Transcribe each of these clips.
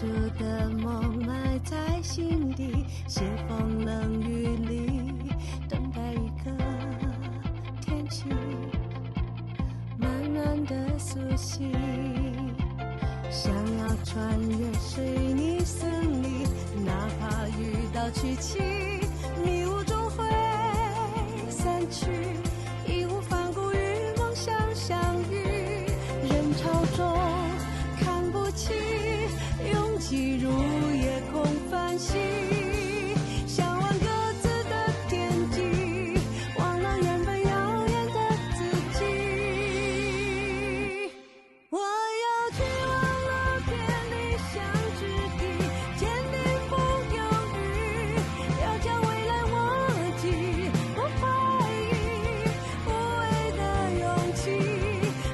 初的梦埋在心底，斜风冷雨里，等待一个天气，慢慢的苏醒。想要穿越水泥森林，哪怕遇到曲奇，迷雾终会散去，义无反顾与梦想相遇。人潮中看不清，拥挤如夜空繁星，向往各自的天际，忘了原本遥远的自己。我要去忘了偏理想之地，坚定不犹豫，要将未来握紧，不怀疑无畏的勇气。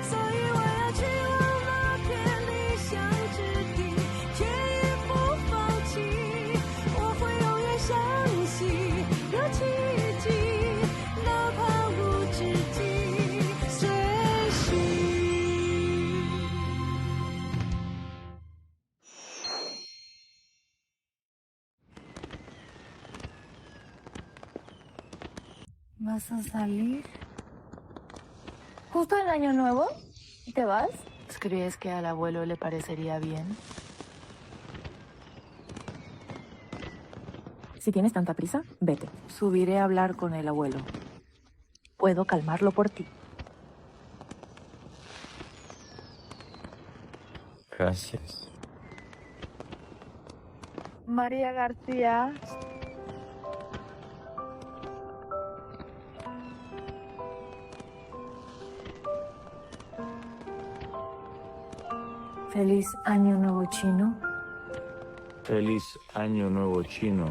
所以我要去忘了偏理想之地，却也不放弃。我会永远相信有奇迹，哪怕无止境追寻。¿Vas a salir? ¿Justo el año nuevo? ¿Te vas? ¿Crees que al abuelo le parecería bien? Si tienes tanta prisa, vete. Subiré a hablar con el abuelo. Puedo calmarlo por ti. Gracias. María García. Feliz Año Nuevo Chino. Feliz Año Nuevo Chino.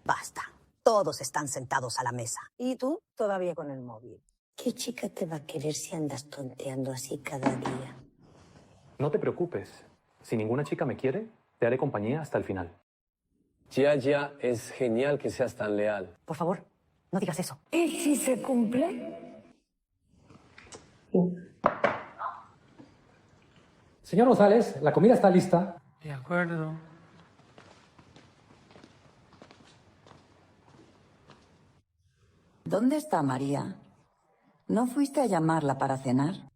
Basta. Todos están sentados a la mesa. Y tú todavía con el móvil. ¿Qué chica te va a querer si andas tonteando así cada día? No te preocupes. Si ninguna chica me quiere, te haré compañía hasta el final. Jia, es genial que seas tan leal. Por favor, no digas eso. ¿Y si se cumple? Señor González, la comida está lista. De acuerdo. ¿Dónde está María? ¿No fuiste a llamarla para cenar?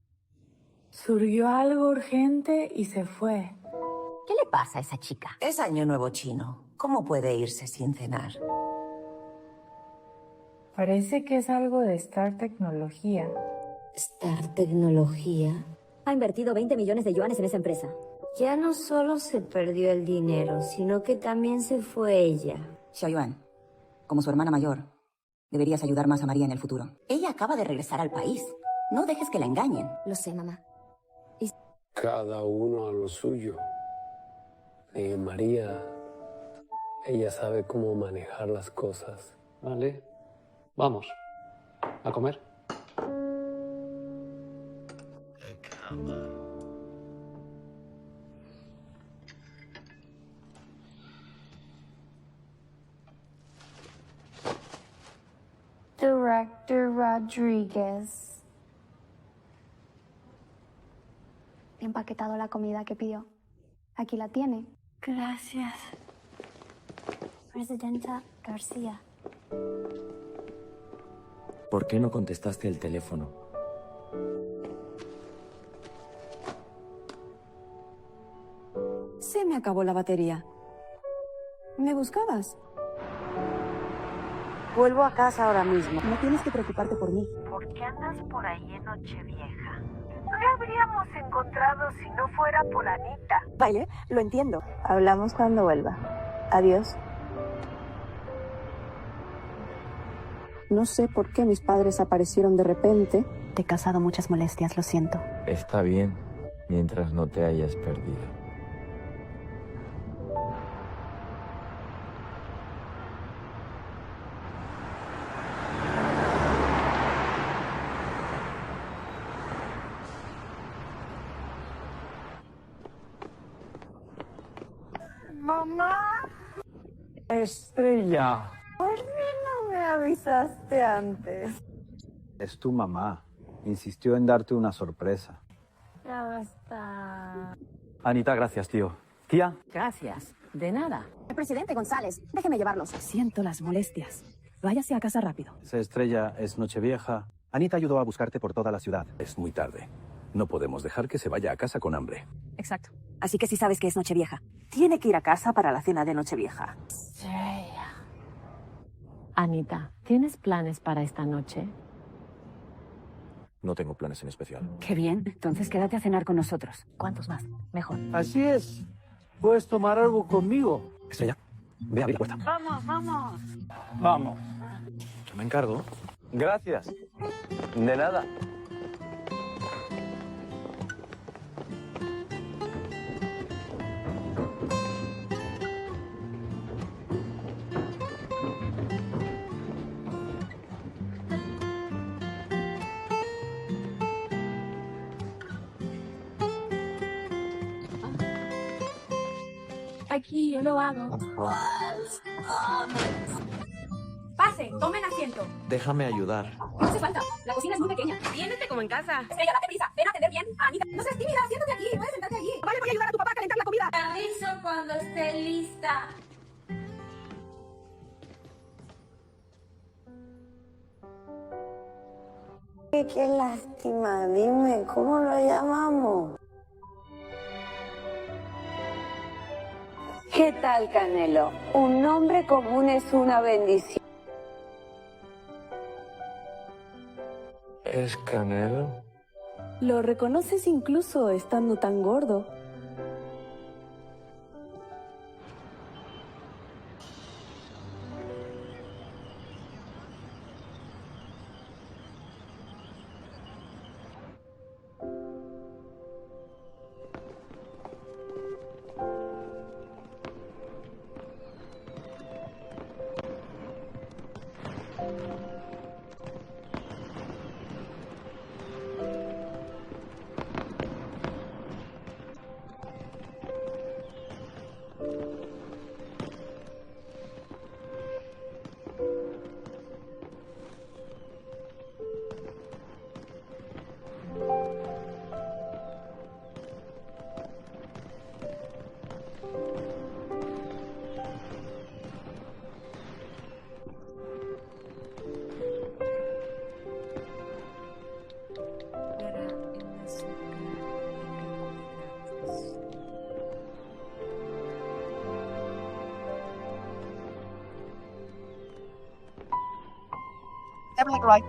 Surgió algo urgente y se fue. ¿Qué le pasa a esa chica? Es Año Nuevo Chino. ¿Cómo puede irse sin cenar? Parece que es algo de Star Tecnología. Star Tecnología ha invertido 20 millones de yuanes en esa empresa. Ya no solo se perdió el dinero, sino que también se fue ella. Xiaoyuan, como su hermana mayor, deberías ayudar más a María en el futuro. Ella acaba de regresar al país. No dejes que la engañen. Lo sé, mamá. Cada uno a lo suyo. María, ella sabe cómo manejar las cosas. Vale. Vamos. A comer. Director Rodríguez. He empaquetado la comida que pidió. Aquí la tiene. Gracias. Presidenta García. ¿Por qué no contestaste el teléfono? Se me acabó la batería. ¿Me buscabas? Vuelvo a casa ahora mismo. No tienes que preocuparte por mí. ¿Por qué andas por ahí en Nochevieja? No la habríamos encontrado si no fuera por Anita. Vale, lo entiendo. Hablamos cuando vuelva. Adiós. No sé por qué mis padres aparecieron de repente. Te he causado muchas molestias, lo siento. Está bien, mientras no te hayas perdido. Mamá. Estrella. ¿Por qué no me avisaste antes? Es tu mamá. Insistió en darte una sorpresa. Ya basta. Anita, gracias, tío. Tía. Gracias. De nada. El presidente González, déjeme llevarlos. Siento las molestias. Váyase a casa rápido. Esa Estrella es Nochevieja. Anita ayudó a buscarte por toda la ciudad. Es muy tarde. No podemos dejar que se vaya a casa con hambre. Exacto. Así que sí sabes que es Nochevieja. Tiene que ir a casa para la cena de Nochevieja. Anita, ¿tienes planes para esta noche? No tengo planes en especial. Qué bien. Entonces quédate a cenar con nosotros. ¿Cuántos más? Mejor. Así es. Puedes tomar algo conmigo. Estrella, ve a abrir la puerta. Vamos, vamos. Vamos. Yo me encargo. Gracias. De nada. Aquí yo lo hago. Pasen, tomen asiento. Déjame ayudar. No hace falta. La cocina es muy pequeña. Siéntete como en casa. Estrella, date prisa. Ven a atender bien a Anita. No seas tímida. Siéntate aquí. Puedes sentarte allí. Vale, voy a ayudar a tu papá a calentar la comida. Te aviso cuando esté lista. Qué lástima. Dime, ¿cómo lo llamamos? ¿Qué tal, Canelo? Un nombre común es una bendición. ¿Es Canelo? Lo reconoces incluso estando tan gordo. Definitely right.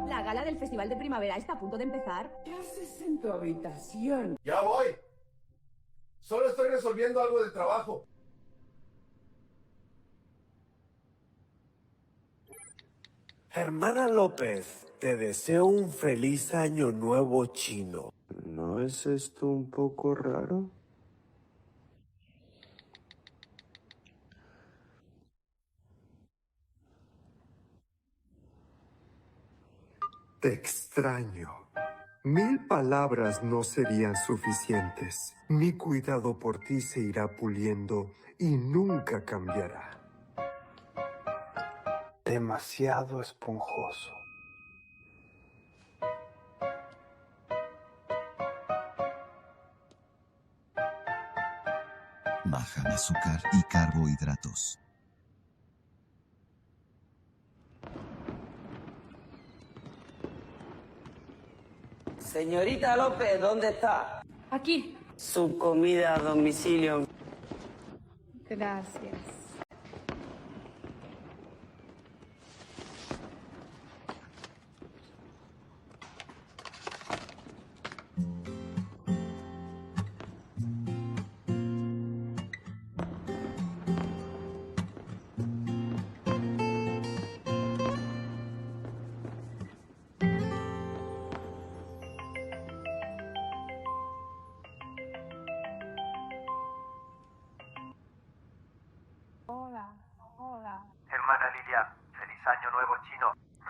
La gala del Festival de Primavera está a punto de empezar. ¿Qué haces en tu habitación? ¡Ya voy! Solo estoy resolviendo algo del trabajo. Hermana López, te deseo un feliz año nuevo chino. ¿No es esto un poco raro? Te extraño. 1000 palabras no serían suficientes. Mi cuidado por ti se irá puliendo y nunca cambiará. Demasiado esponjoso. Baja en azúcar y carbohidratos. Señorita López, ¿dónde está? Aquí. Su comida a domicilio. Gracias.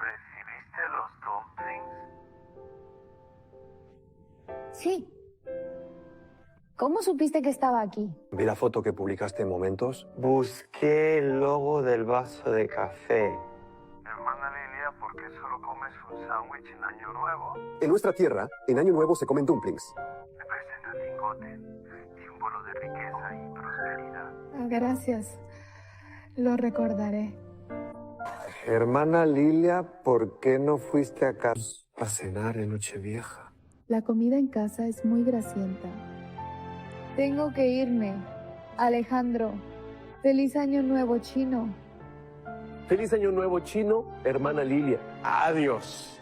¿Recibiste los dumplings? Sí. ¿Cómo supiste que estaba aquí? Vi la foto que publicaste en Momentos. Busqué el logo del vaso de café. Hermana Lilia, ¿por qué solo comes un sándwich en Año Nuevo? En nuestra tierra, en Año Nuevo se comen dumplings. Representa el lingote, símbolo de riqueza y prosperidad. Gracias. Lo recordaré. Hermana Lilia, ¿por qué no fuiste a casa a cenar en Nochevieja? La comida en casa es muy grasienta. Tengo que irme. Alejandro, feliz año nuevo chino. Feliz año nuevo chino, hermana Lilia. Adiós.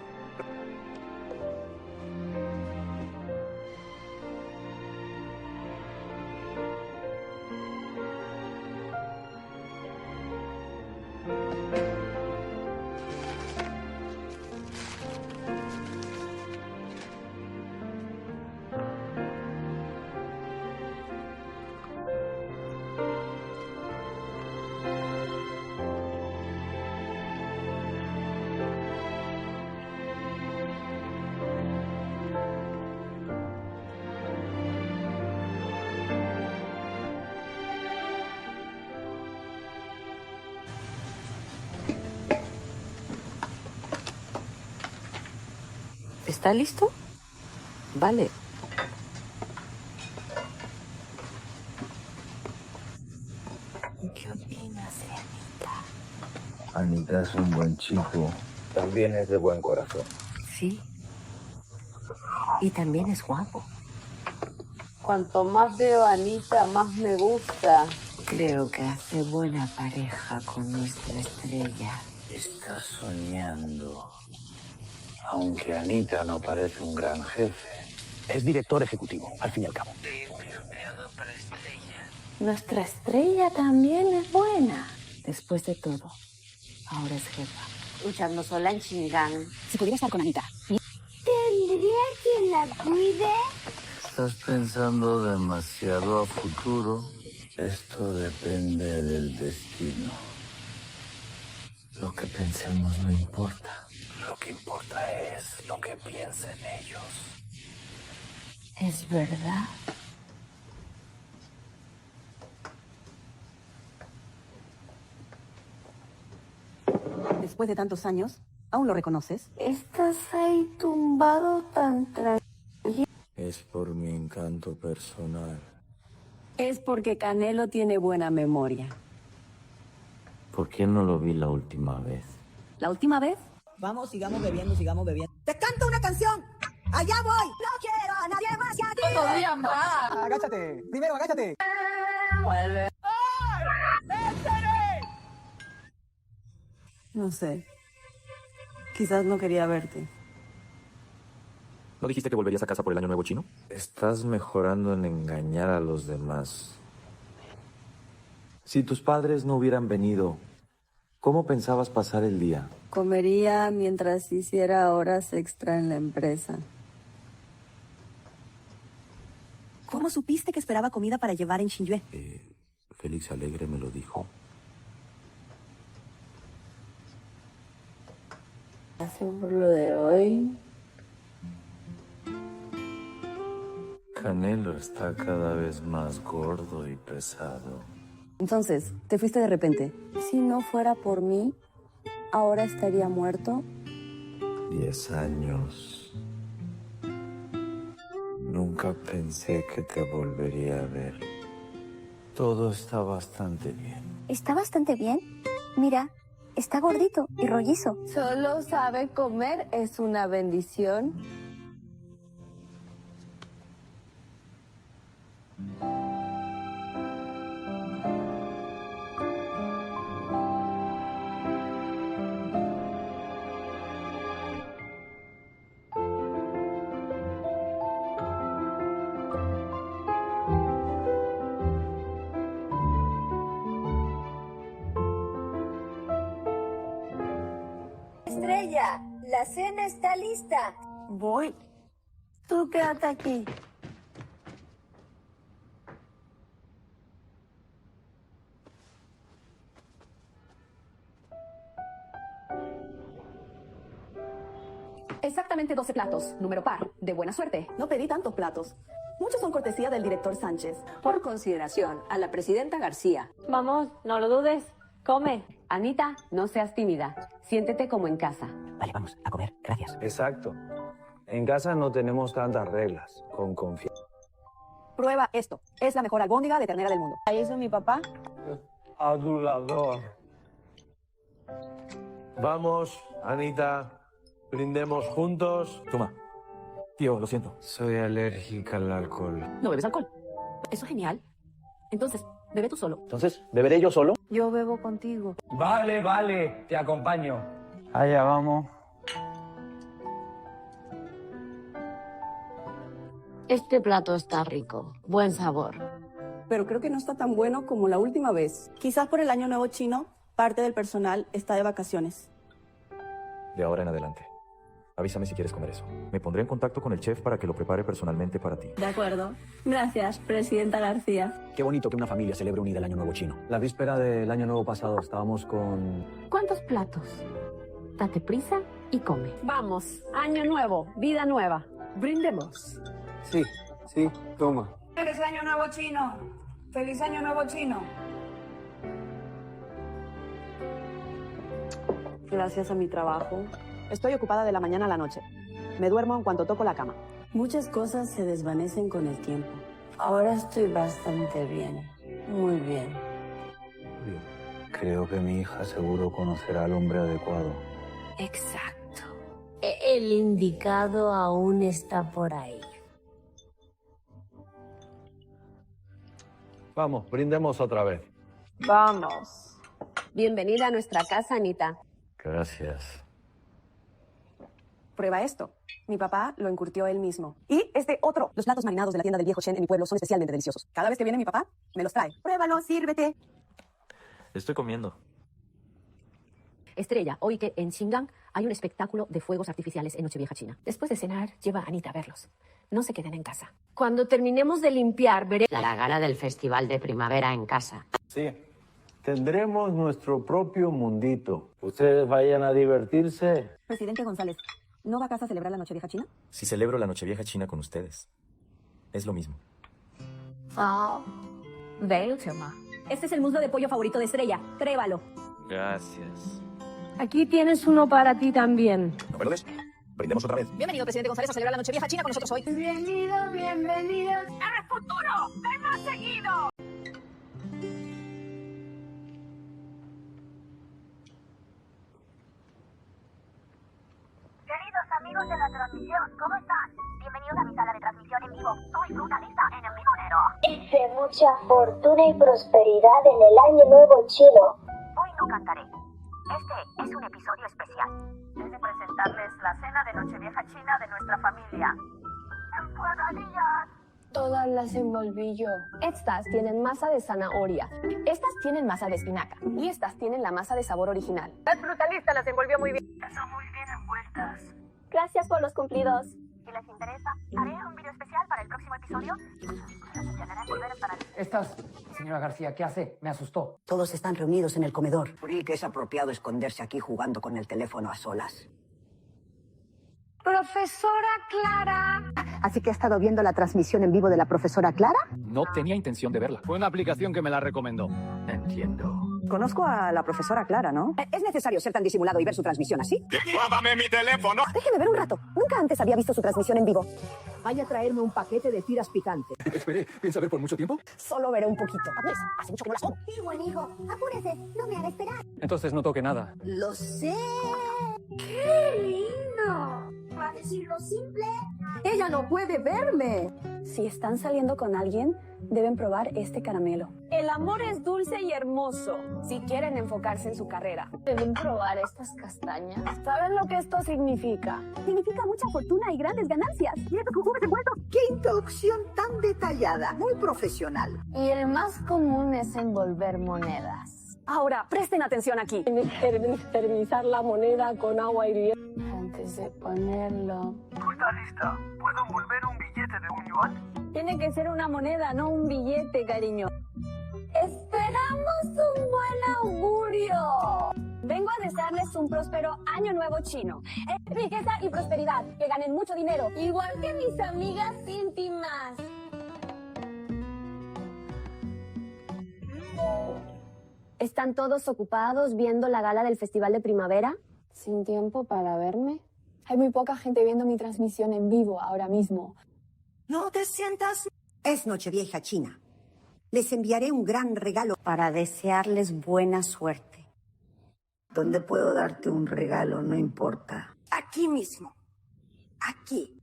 ¿Está listo? Vale. ¿Qué opinas de Anita? Anita es un buen chico. También es de buen corazón. Sí. Y también es guapo. Cuanto más veo a Anita, más me gusta. Creo que hace buena pareja con nuestra estrella. Estás soñando. Aunque Anita no parece un gran jefe. Es director ejecutivo, al fin y al cabo. Nuestra estrella también es buena. Después de todo, ahora es jefa. Luchando sola en Chingán. Si pudiera estar con Anita. ¿Tendría quien la cuide? Estás pensando demasiado a futuro. Esto depende del destino. Lo que pensemos no importa. Lo que importa es lo que piensen ellos. Es verdad. Después de tantos años, ¿aún lo reconoces? Estás ahí tumbado tan tranquilo. Es por mi encanto personal. Es porque Canelo tiene buena memoria. ¿Por qué no lo vi la última vez? ¿La última vez? Vamos, sigamos bebiendo, sigamos bebiendo. ¡Te canto una canción! ¡Allá voy! ¡No quiero a nadie más que a ti! ¡Podría más! ¡Agáchate! ¡Primero agáchate! Vuelve. No sé. Quizás no quería verte. ¿No dijiste que volverías a casa por el año nuevo chino? Estás mejorando en engañar a los demás. Si tus padres no hubieran venido, ¿cómo pensabas pasar el día? Comería mientras hiciera horas extra en la empresa. ¿Cómo supiste que esperaba comida para llevar en Xingyue? Félix Alegre me lo dijo. Gracias por lo de hoy. Canelo está cada vez más gordo y pesado. Entonces, ¿te fuiste de repente? Si no fuera por mí, ¿ahora estaría muerto? 10 años. Nunca pensé que te volvería a ver. Todo está bastante bien. Está bastante bien. Mira, está gordito y rollizo. Solo sabe comer, es una bendición. Estrella, la cena está lista. Voy. Tú quédate aquí. Exactamente 12 platos, número par, de buena suerte. No pedí tantos platos. Muchos son cortesía del director Sánchez. Por consideración a la presidenta García. Vamos, no lo dudes. Come. Anita, no seas tímida. Siéntete como en casa. Vale, vamos, a comer. Gracias. Exacto. En casa no tenemos tantas reglas. Con confianza. Prueba esto. Es la mejor albóndiga de ternera del mundo. ¿Ahí hizo mi papá? Adulador. Vamos, Anita. Brindemos juntos. Toma. Tío, lo siento. Soy alérgica al alcohol. ¿No bebes alcohol? Eso es genial. Entonces, bebe tú solo. Entonces, ¿beberé yo solo? Yo bebo contigo. Vale, vale, te acompaño. Allá vamos. Este plato está rico. Buen sabor. Pero creo que no está tan bueno como la última vez. Quizás por el Año Nuevo chino, parte del personal está de vacaciones. De ahora en adelante. Avísame si quieres comer eso. Me pondré en contacto con el chef para que lo prepare personalmente para ti. De acuerdo. Gracias, presidenta García. Qué bonito que una familia celebre unida el Año Nuevo chino. La víspera del Año Nuevo pasado estábamos con... ¿Cuántos platos? Date prisa y come. Vamos, año nuevo, vida nueva. Brindemos. Sí, toma. ¡Feliz Año Nuevo Chino! ¡Feliz Año Nuevo Chino! Gracias a mi trabajo. Estoy ocupada de la mañana a la noche. Me duermo en cuanto toco la cama. Muchas cosas se desvanecen con el tiempo. Ahora estoy bastante bien. Muy bien. Creo que mi hija seguro conocerá al hombre adecuado. Exacto. El indicado aún está por ahí. Vamos, brindemos otra vez. Vamos. Bienvenida a nuestra casa, Anita. Gracias. Prueba esto. Mi papá lo encurtió él mismo. Y este otro. Los platos marinados de la tienda del viejo Shen en mi pueblo son especialmente deliciosos. Cada vez que viene mi papá, me los trae. Pruébalo, sírvete. Estoy comiendo. Estrella, hoy que en Xinjiang hay un espectáculo de fuegos artificiales en Nochevieja China. Después de cenar, lleva a Anita a verlos. No se queden en casa. Cuando terminemos de limpiar, veré La gala del Festival de Primavera en casa. Sí. Tendremos nuestro propio mundito. Ustedes vayan a divertirse. Presidente González, ¿no va a casa a celebrar la Nochevieja China? Si celebro la Nochevieja China con ustedes, es lo mismo. Este es el muslo de pollo favorito de Estrella. Pruébalo. Gracias. Aquí tienes uno para ti también. ¿No me lo des? Brindemos otra vez. Bienvenido, presidente González, a celebrar la Nochevieja China con nosotros hoy. Bienvenidos, bienvenidos. ¡En el futuro! ¡Ven más seguido! Queridos amigos de la transmisión, ¿cómo están? Bienvenidos a mi sala de transmisión en vivo. Soy brutalista en el Vimonero. Hice mucha fortuna y prosperidad en el Año Nuevo Chino. Hoy no cantaré. Este es un episodio especial. Es de presentarles la cena de Nochevieja China de nuestra familia. ¡Empanadillas! Todas las envolví yo. Estas tienen masa de zanahoria. Estas tienen masa de espinaca. Y estas tienen la masa de sabor original. El brutalista las envolvió muy bien. Son muy bien envueltas. Gracias por los cumplidos. Si les interesa, haré un video especial para el próximo episodio. Estas, señora García, ¿qué hace? Me asustó. Todos están reunidos en el comedor. Por el que es apropiado esconderse aquí jugando con el teléfono a solas. Profesora Clara. ¿Así que ha estado viendo la transmisión en vivo de la profesora Clara? No tenía intención de verla. Fue una aplicación que me la recomendó. Entiendo. Conozco a la profesora Clara, ¿no? ¿Es necesario ser tan disimulado y ver su transmisión así? ¡Guárdame mi teléfono! Déjeme ver un rato. Nunca antes había visto su transmisión en vivo. Vaya a traerme un paquete de tiras picantes. Espere, ¿piensa ver por mucho tiempo? Solo veré un poquito. Hace mucho que no las como. Sí, buen hijo, apúrese, no me haga esperar. Entonces no toque nada. Lo sé. ¡Qué lindo! Para decirlo simple. ¡Ella no puede verme! Si están saliendo con alguien, deben probar este caramelo. El amor es dulce y hermoso. Si quieren enfocarse en su carrera, deben probar estas castañas. ¿Saben lo que esto significa? Significa mucha fortuna y grandes ganancias. ¡Mira tus jugos envueltos! ¡Qué introducción tan detallada! Muy profesional. Y el más común es envolver monedas. Ahora, presten atención aquí. Esterilizar la moneda con agua hirviendo antes de ponerlo. ¿Está lista? ¿Puedo envolver un billete de 1 yuan? Tiene que ser una moneda, no un billete, cariño. Esperamos un buen augurio. Vengo a desearles un próspero año nuevo chino. Riqueza y prosperidad, que ganen mucho dinero. Igual que mis amigas íntimas. ¿Están todos ocupados viendo la gala del Festival de Primavera? ¿Sin tiempo para verme? Hay muy poca gente viendo mi transmisión en vivo ahora mismo. No te sientas... Es Nochevieja China. Les enviaré un gran regalo para desearles buena suerte. ¿Dónde puedo darte un regalo? No importa. Aquí mismo. Aquí.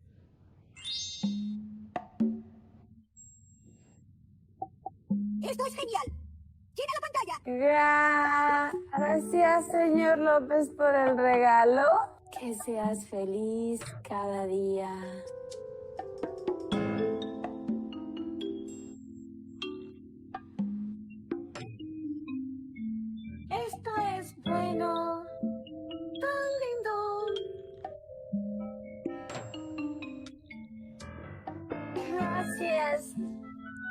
Esto es genial. ¡Gira la pantalla! Gracias, señor López, por el regalo. Que seas feliz cada día. Esto es bueno. Tan lindo. Gracias.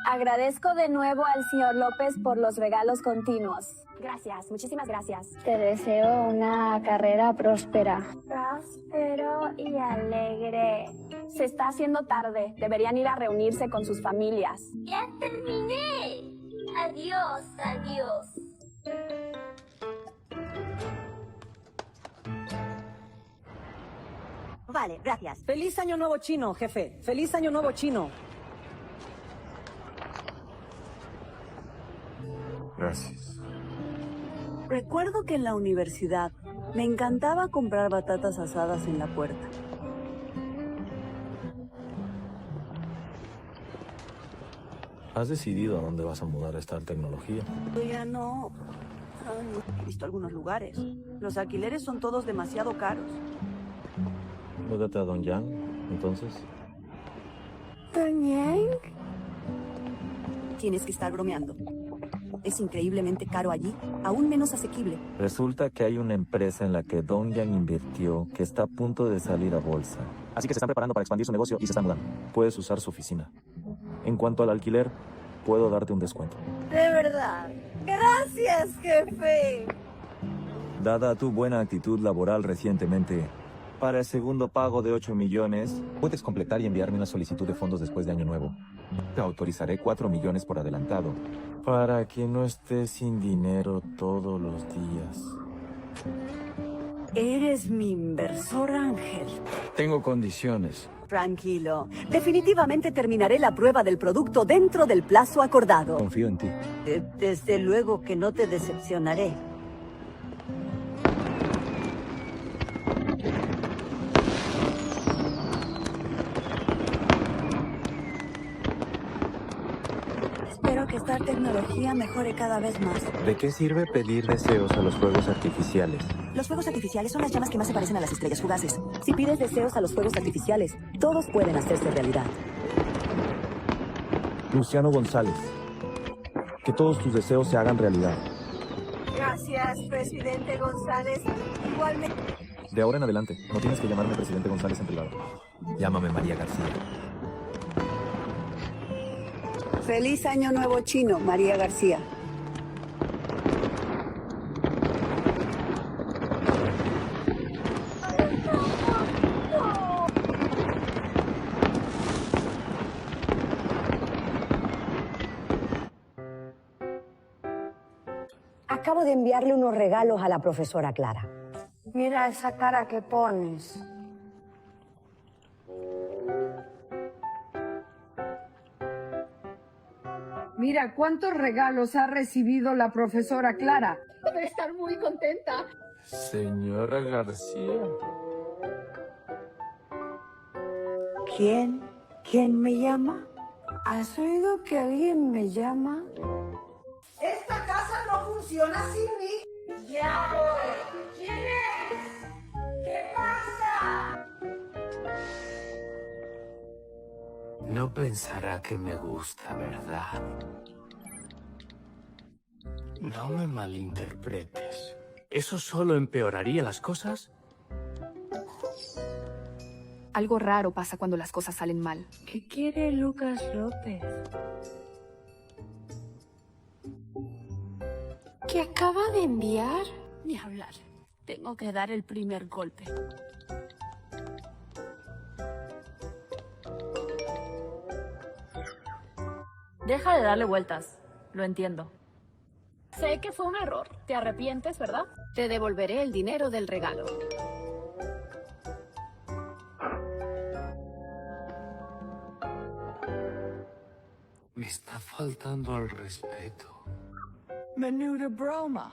Agradezco de nuevo al señor López por los regalos continuos. Gracias, muchísimas gracias. Te deseo una carrera próspera. Próspero y alegre. Se está haciendo tarde. Deberían ir a reunirse con sus familias. ¡Ya terminé! Adiós, adiós. Vale, gracias. Feliz Año Nuevo Chino, jefe. Feliz Año Nuevo Chino. Gracias. Recuerdo que en la universidad me encantaba comprar batatas asadas en la puerta. ¿Has decidido a dónde vas a mudar esta tecnología? Ya no. He visto algunos lugares. Los alquileres son todos demasiado caros. Múdate a Dongyang, entonces. ¿Dongyang? Tienes que estar bromeando. Es increíblemente caro allí, aún menos asequible. Resulta que hay una empresa en la que Dongyang invirtió que está a punto de salir a bolsa. Así que se están preparando para expandir su negocio y se están mudando. Puedes usar su oficina. En cuanto al alquiler, puedo darte un descuento. De verdad. Gracias, jefe. Dada tu buena actitud laboral recientemente, para el segundo pago de 8 millones, puedes completar y enviarme una solicitud de fondos después de Año Nuevo. Te autorizaré 4 millones por adelantado, para que no estés sin dinero todos los días. Eres mi inversor, Ángel. Tengo condiciones. Tranquilo. Definitivamente terminaré la prueba del producto dentro del plazo acordado. Confío en ti. Desde luego que no te decepcionaré. Espero que esta tecnología mejore cada vez más. ¿De qué sirve pedir deseos a los fuegos artificiales? Los fuegos artificiales son las llamas que más se parecen a las estrellas fugaces. Si pides deseos a los fuegos artificiales, todos pueden hacerse realidad. Luciano González, que todos tus deseos se hagan realidad. Gracias, presidente González. Igualmente. De ahora en adelante, no tienes que llamarme presidente González en privado. Llámame María García. Feliz Año Nuevo Chino, María García. Acabo de enviarle unos regalos a la profesora Clara. Mira esa cara que pones. Mira cuántos regalos ha recibido la profesora Clara. Debe estar muy contenta. Señora García. ¿Quién? ¿Quién me llama? ¿Has oído que alguien me llama? Esta casa no funciona sin mí. Ya voy. ¿Quién es? ¿Qué pasa? No pensará que me gusta, ¿verdad? No me malinterpretes. ¿Eso solo empeoraría las cosas? Algo raro pasa cuando las cosas salen mal. ¿Qué quiere Lucas López? ¿Qué acaba de enviar? Ni hablar. Tengo que dar el primer golpe. Deja de darle vueltas. Lo entiendo. Sé que fue un error. ¿Te arrepientes, verdad? Te devolveré el dinero del regalo. Me está faltando al respeto. Menuda broma.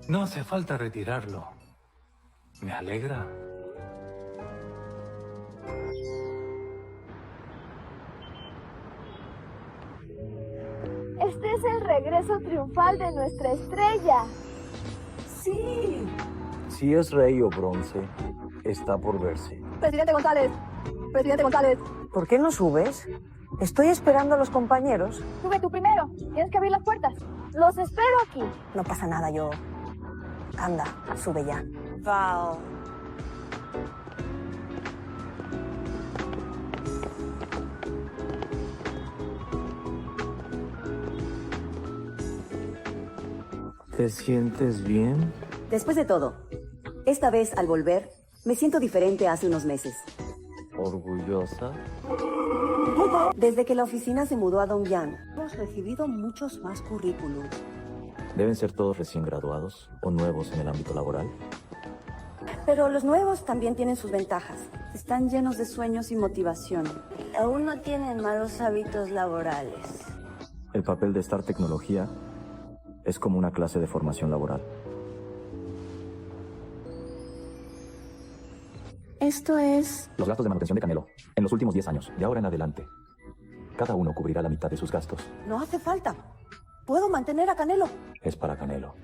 No hace falta retirarlo. Me alegra. Este es el regreso triunfal de nuestra estrella. Sí. Si es rey o bronce, está por verse. Presidente González. Presidente González. ¿Por qué no subes? Estoy esperando a los compañeros. Sube tú primero. Tienes que abrir las puertas. Los espero aquí. No pasa nada, yo... Anda, sube ya. Val. ¿Te sientes bien? Después de todo, esta vez al volver, me siento diferente a hace unos meses. ¿Orgullosa? Desde que la oficina se mudó a Dongyang, hemos recibido muchos más currículums. ¿Deben ser todos recién graduados o nuevos en el ámbito laboral? Pero los nuevos también tienen sus ventajas. Están llenos de sueños y motivación. Aún no tienen malos hábitos laborales. El papel de Star Tecnología es como una clase de formación laboral. Esto es... Los gastos de manutención de Canelo, en los últimos 10 años, de ahora en adelante. Cada uno cubrirá la mitad de sus gastos. No hace falta. Puedo mantener a Canelo. Es para Canelo.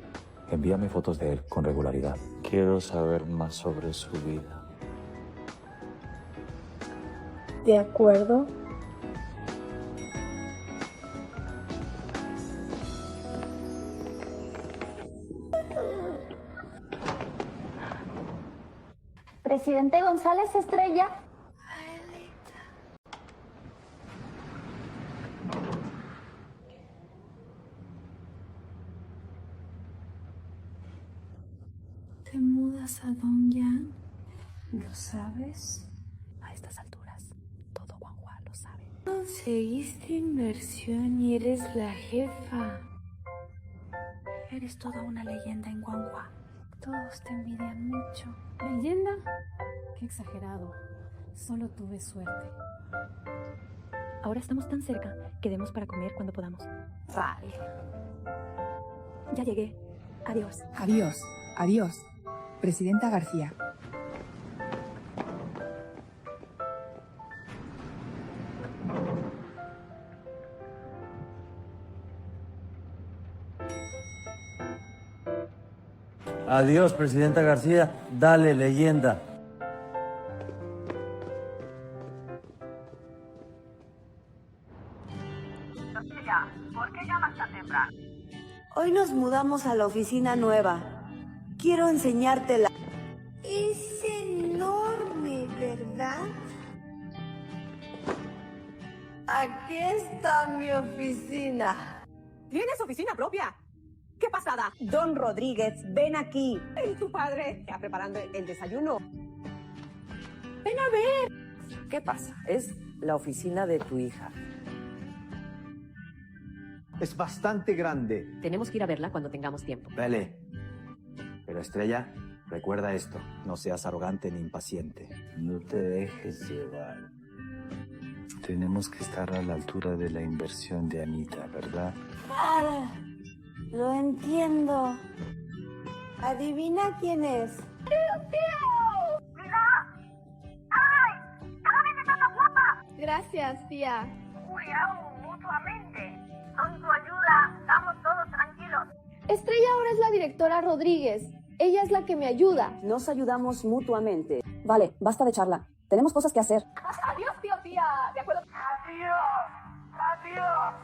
Envíame fotos de él con regularidad. Quiero saber más sobre su vida. ¿De acuerdo? Presidente González Estrella. ¿Te mudas a Dongyang? ¿Lo sabes? A estas alturas, todo Guanghua lo sabe. Conseguiste inversión y eres la jefa. Eres toda una leyenda en Guanghua. Todos te envidian mucho. ¿Leyenda? Qué exagerado. Solo tuve suerte. Ahora estamos tan cerca que demos para comer cuando podamos. Vale. Ya llegué. Adiós. Adiós. Adiós. Presidenta García. Adiós, Presidenta García. Dale, leyenda. Sofía, ¿por qué llamas tan temprano? Hoy nos mudamos a la oficina nueva. Quiero enseñártela. Es enorme, ¿verdad? Aquí está mi oficina. ¿Tienes oficina propia? ¡Qué pasada! Don Rodríguez, ven aquí. ¿Y tu padre ya preparando el desayuno? Ven a ver. ¿Qué pasa? Es la oficina de tu hija. Es bastante grande. Tenemos que ir a verla cuando tengamos tiempo. Vale. Pero Estrella, recuerda esto. No seas arrogante ni impaciente. No te dejes llevar. Tenemos que estar a la altura de la inversión de Anita, ¿verdad? Ah, lo entiendo. ¿Adivina quién es? ¡Tío! ¡Mira! ¡Ay! ¡Cada vez estás más guapa! Gracias, tía. Cuidado mutuamente. Con tu ayuda estamos todos tranquilos. Estrella ahora es la directora Rodríguez. Ella es la que me ayuda. Nos ayudamos mutuamente. Vale, basta de charla. Tenemos cosas que hacer. Adiós, tío, tía. De acuerdo. Adiós. Adiós.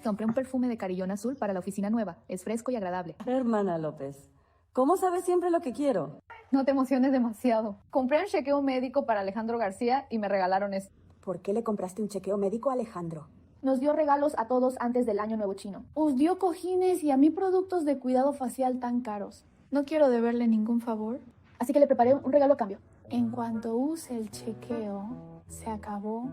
Compré un perfume de carillón azul para la oficina nueva. Es fresco y agradable. Hermana López, ¿cómo sabes siempre lo que quiero? No te emociones demasiado. Compré un chequeo médico para Alejandro García y me regalaron esto. ¿Por qué le compraste un chequeo médico a Alejandro? Nos dio regalos a todos antes del Año Nuevo Chino. Os dio cojines y a mí productos de cuidado facial tan caros. No quiero deberle ningún favor, así que le preparé un regalo a cambio. En cuanto use el chequeo, se acabó.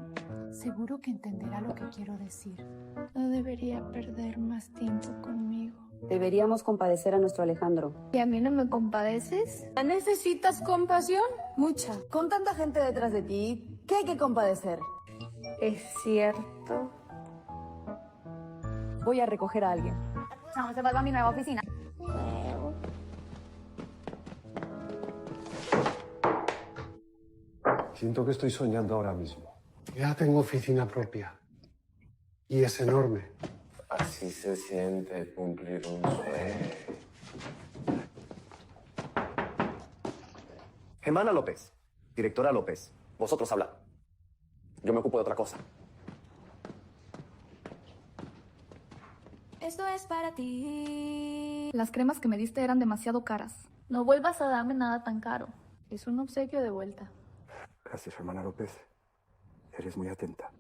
Seguro que entenderá lo que quiero decir. No debería perder más tiempo conmigo. Deberíamos compadecer a nuestro Alejandro. ¿Y a mí no me compadeces? ¿Necesitas compasión? Mucha. Con tanta gente detrás de ti, ¿qué hay que compadecer? Es cierto. Voy a recoger a alguien. No, se va a mi nueva oficina. Siento que estoy soñando ahora mismo. Ya tengo oficina propia. Y es enorme. Así se siente cumplir un sueño. Germana López, directora López, vosotros habla. Yo me ocupo de otra cosa. Esto es para ti. Las cremas que me diste eran demasiado caras. No vuelvas a darme nada tan caro. Es un obsequio de vuelta. Gracias, hermana López. Eres muy atenta.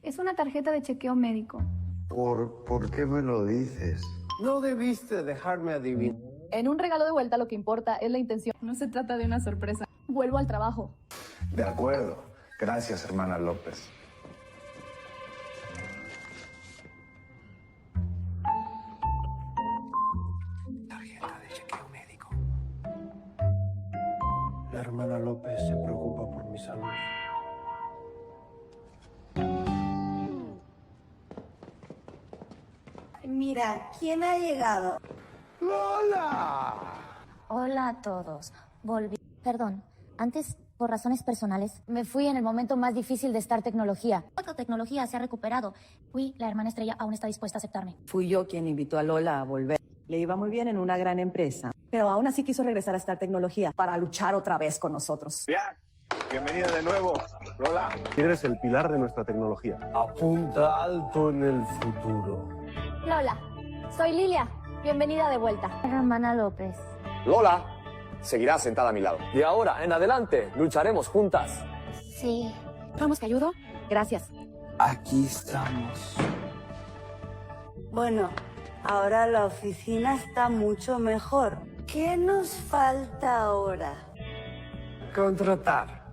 Es una tarjeta de chequeo médico. ¿Por qué me lo dices? No debiste dejarme adivinar. En un regalo de vuelta lo que importa es la intención. No se trata de una sorpresa. Vuelvo al trabajo. De acuerdo. Gracias, hermana López. Tarjeta de chequeo médico. La hermana López se preocupa por mi salud. Mira, ¿quién ha llegado? ¡Lola! Hola a todos. Volví. Perdón, antes, por razones personales, me fui en el momento más difícil de Star Tecnología. Otra tecnología se ha recuperado. La hermana Estrella aún está dispuesta a aceptarme. Fui yo quien invitó a Lola a volver. Le iba muy bien en una gran empresa. Pero aún así quiso regresar a Star Tecnología para luchar otra vez con nosotros. Bien, bienvenida de nuevo, Lola. Eres el pilar de nuestra tecnología. Apunta alto en el futuro. Lola, soy Lilia. Bienvenida de vuelta. Hermana López. Lola seguirá sentada a mi lado. De ahora en adelante lucharemos juntas. Sí. ¿Vamos, que ayudo? Gracias. Aquí estamos. Bueno, ahora la oficina está mucho mejor. ¿Qué nos falta ahora? Contratar.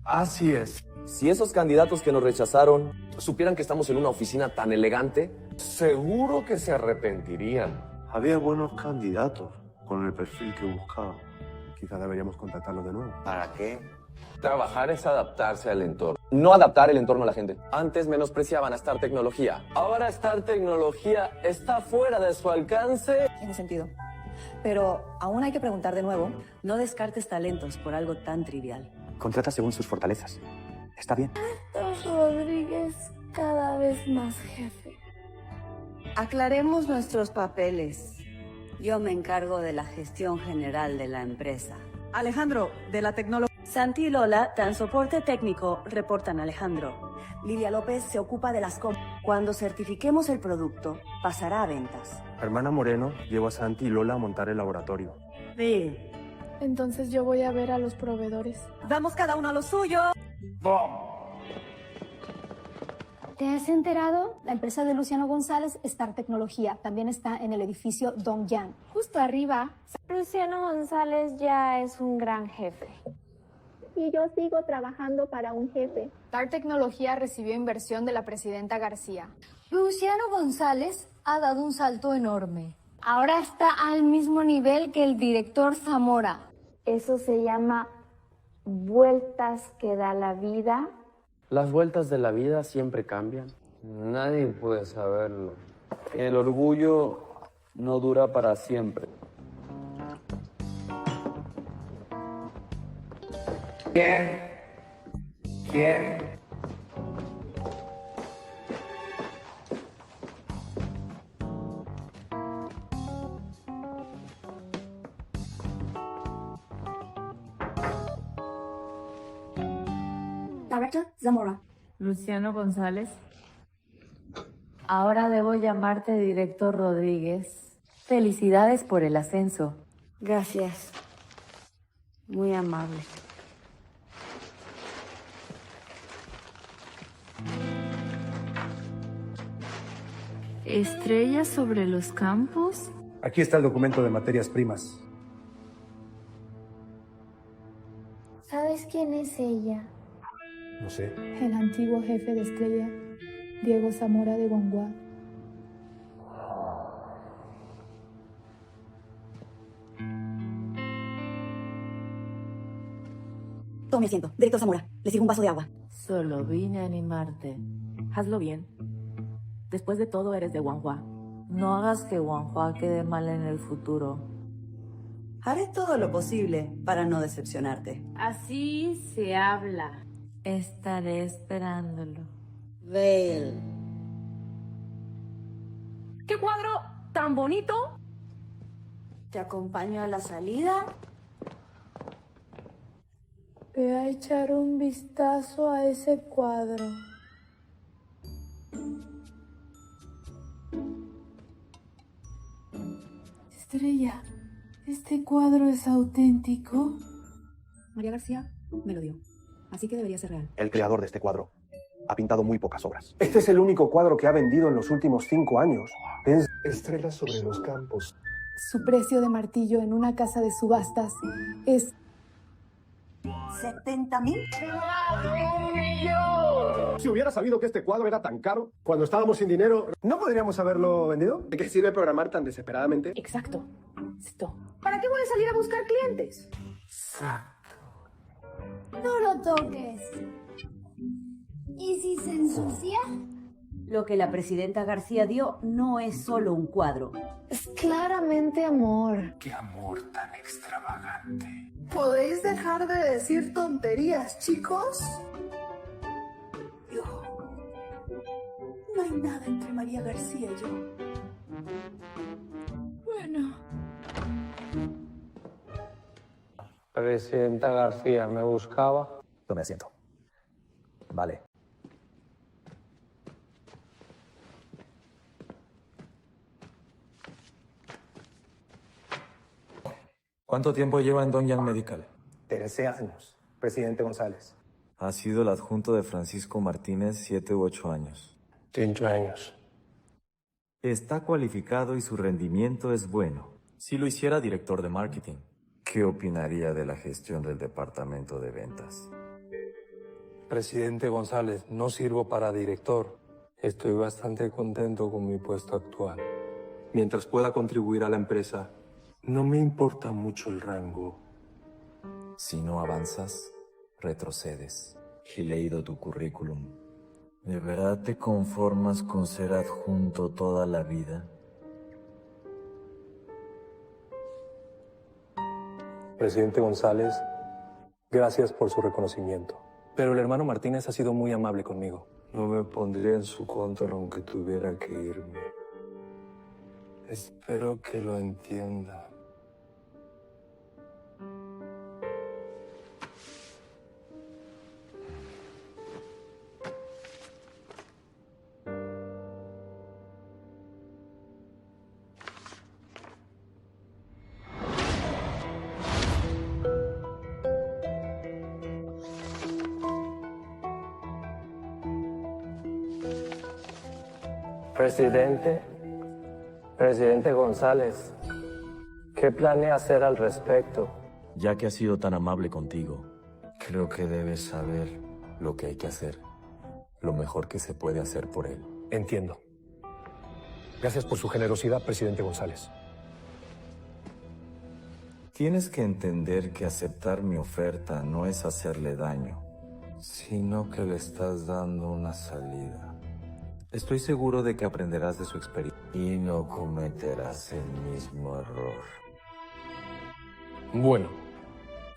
Así es. Si esos candidatos que nos rechazaron supieran que estamos en una oficina tan elegante, Seguro que se arrepentirían. Había buenos candidatos con el perfil que buscaba. Quizá deberíamos contratarlos de nuevo. ¿Para qué? Trabajar es adaptarse al entorno. no adaptar el entorno a la gente. Antes menospreciaban a Star Tecnología. Ahora Star Tecnología está fuera de su alcance. Tiene sentido. Pero aún hay que preguntar de nuevo. No descartes talentos por algo tan trivial. Contrata según sus fortalezas. Está bien. Rodríguez, cada vez más jefe. Aclaremos nuestros papeles. Yo me encargo de la gestión general de la empresa. Alejandro, de la tecnología. Santi y Lola dan soporte técnico, reportan a Alejandro. Lilia López se ocupa de las compras. Cuando certifiquemos el producto, pasará a ventas. Hermana Moreno llevó a Santi y Lola a montar el laboratorio. Sí. Entonces yo voy a ver a los proveedores. Vamos cada uno a lo suyo. ¿Te has enterado? La empresa de Luciano González, Star Tecnología, también está en el edificio Dongyang. Justo arriba. Luciano González ya es un gran jefe. Y yo sigo trabajando para un jefe. Star Tecnología recibió inversión de la presidenta García. Luciano González ha dado un salto enorme. Ahora está al mismo nivel que el director Zamora. Eso se llama vueltas que da la vida. Las vueltas de la vida siempre cambian. Nadie puede saberlo. El orgullo no dura para siempre. ¿Quién? Director Zamora. Luciano González. Ahora debo llamarte director Rodríguez. Felicidades por el ascenso. Gracias. Muy amable. ¿Estrellas sobre los campos? Aquí está el documento de materias primas. ¿Sabes quién es ella? No sé. El antiguo jefe de Estrella, Diego Zamora de Guanguá. Tome asiento. Director Zamora, le sirvo un vaso de agua. Solo vine a animarte. Hazlo bien. Después de todo, eres de Guanhua. No hagas que Guanhua quede mal en el futuro. Haré todo lo posible para no decepcionarte. Así se habla. Estaré esperándolo. Vale. ¿Qué cuadro tan bonito? ¿Te acompaño a la salida? Ve a echar un vistazo a ese cuadro. Estrella, ¿este cuadro es auténtico? María García me lo dio, así que debería ser real. El creador de este cuadro ha pintado muy pocas obras. Este es el único cuadro que ha vendido en los últimos 5 años. Estrellas sobre los campos. Su precio de martillo en una casa de subastas es... ¿70,000? Si hubiera sabido que este cuadro era tan caro, cuando estábamos sin dinero, ¿no podríamos haberlo vendido? ¿De qué sirve programar tan desesperadamente? Exacto. Esto. ¿Para qué voy a salir a buscar clientes? No lo toques. ¿Y si se ensucia? Lo que la presidenta García dio no es solo un cuadro. Es claramente amor. Qué amor tan extravagante. ¿Podéis dejar de decir tonterías, chicos? No hay nada entre María García y yo. Bueno. Presidenta García, ¿me buscaba? Tome asiento. Vale. ¿Cuánto tiempo lleva en Dongyang Medical? 13 años, presidente González. Ha sido el adjunto de Francisco Martínez 7 u 8 años. 5 años. Está cualificado y su rendimiento es bueno. Si lo hiciera director de marketing, ¿qué opinaría de la gestión del departamento de ventas? Presidente González, no sirvo para director. Estoy bastante contento con mi puesto actual. Mientras pueda contribuir a la empresa, no me importa mucho el rango. Si no avanzas, retrocedes. He leído tu currículum. ¿De verdad te conformas con ser adjunto toda la vida? Presidente González, gracias por su reconocimiento. Pero el hermano Martínez ha sido muy amable conmigo. No me pondría en su contra aunque tuviera que irme. Espero que lo entienda. Presidente González, ¿qué planea hacer al respecto? Ya que ha sido tan amable contigo, creo que debes saber lo que hay que hacer, lo mejor que se puede hacer por él. Entiendo. Gracias por su generosidad, presidente González. Tienes que entender que aceptar mi oferta no es hacerle daño, sino que le estás dando una salida. Estoy seguro de que aprenderás de su experiencia y no cometerás el mismo error. Bueno,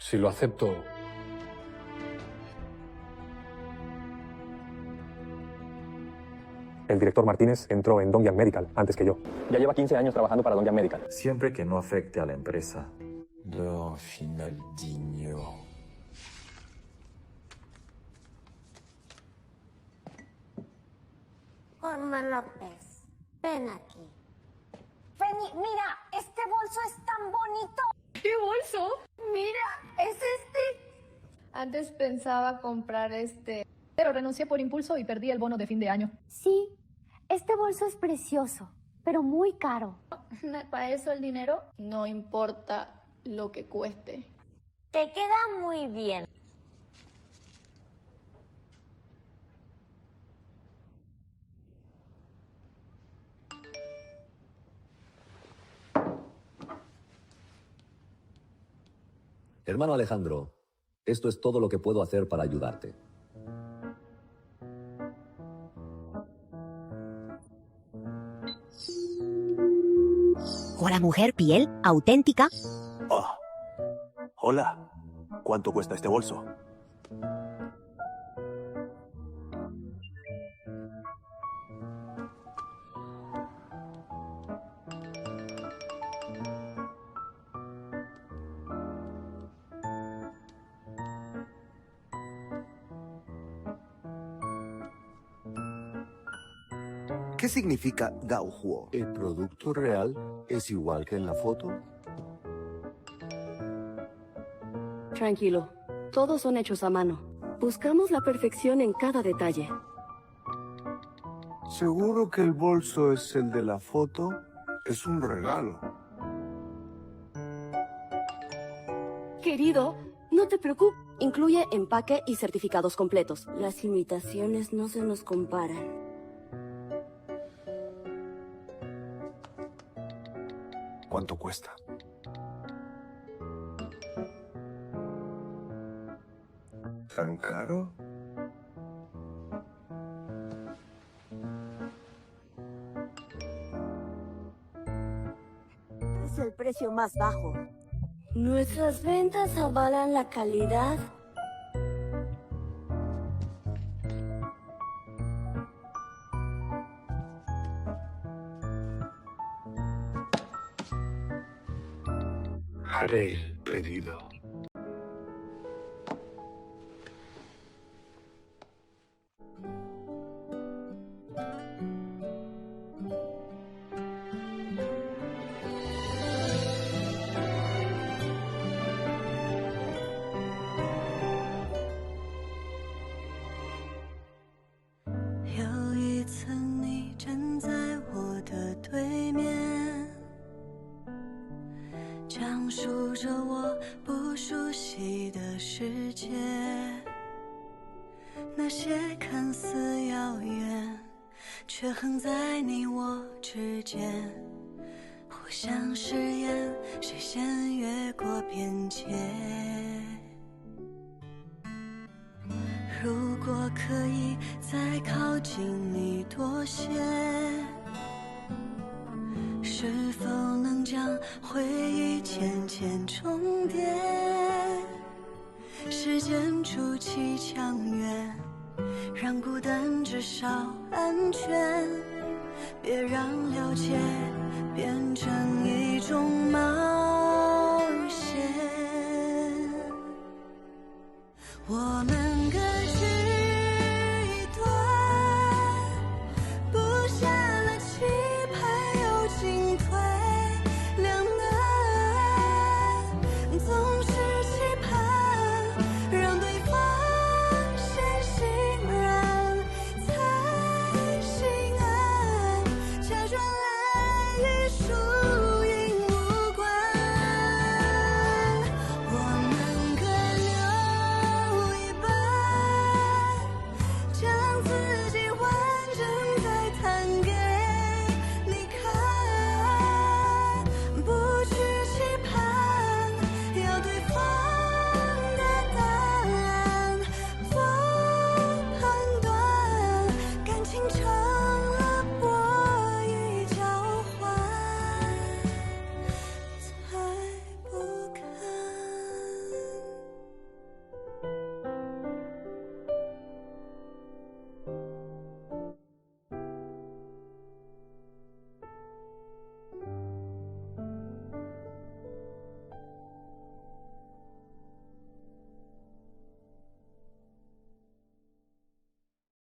si lo acepto... El director Martínez entró en Dongyang Medical antes que yo. Ya lleva 15 años trabajando para Dongyang Medical. Siempre que no afecte a la empresa. Don Finaldiño. Juanma López, ven aquí. Penny, mira, este bolso es tan bonito. ¿Qué bolso? Mira, es este. Antes pensaba comprar este, pero renuncié por impulso y perdí el bono de fin de año. Sí, Este bolso es precioso, pero muy caro. Para eso el dinero no importa lo que cueste. Te queda muy bien. Hermano Alejandro, esto es todo lo que puedo hacer para ayudarte. Hola, mujer, piel auténtica. Oh. Hola. ¿Cuánto cuesta este bolso? ¿Qué significa Gaohuo? ¿El producto real es igual que en la foto? Tranquilo, todos son hechos a mano. Buscamos la perfección en cada detalle. ¿Seguro que el bolso es el de la foto? Es un regalo. Querido, no te preocupes. Incluye empaque y certificados completos. Las imitaciones no se nos comparan. ¿Cuánto cuesta? ¿Tan caro? Es el precio más bajo. Nuestras ventas avalan la calidad. Haré el pedido.有一层你站在我的对面，讲述着我不熟悉的世界，那些看似遥远，却横在你我之间，互相试验谁先越过边界。如果可以再靠近你多些，是否能将回忆渐渐重叠？时间筑起墙垣，让孤单至少安全，别让了解变成一种麻